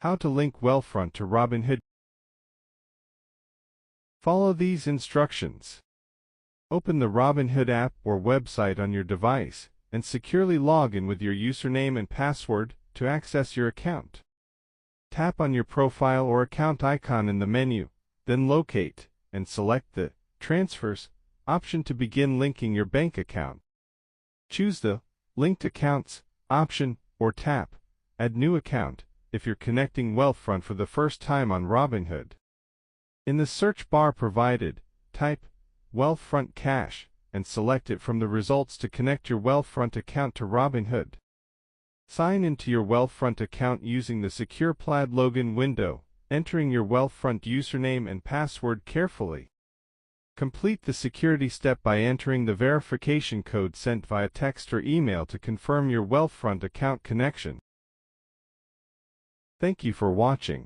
How to link Wealthfront to Robinhood. Follow these instructions. Open the Robinhood app or website on your device and securely log in with your username and password to access your account. Tap on your profile or account icon in the menu, then locate and select the Transfers option to begin linking your bank account. Choose the Linked Accounts option or tap Add New Account if you're connecting Wealthfront for the first time on Robinhood. In the search bar provided, type Wealthfront Cash and select it from the results to connect your Wealthfront account to Robinhood. Sign into your Wealthfront account using the secure Plaid login window, entering your Wealthfront username and password carefully. Complete the security step by entering the verification code sent via text or email to confirm your Wealthfront account connection. Thank you for watching.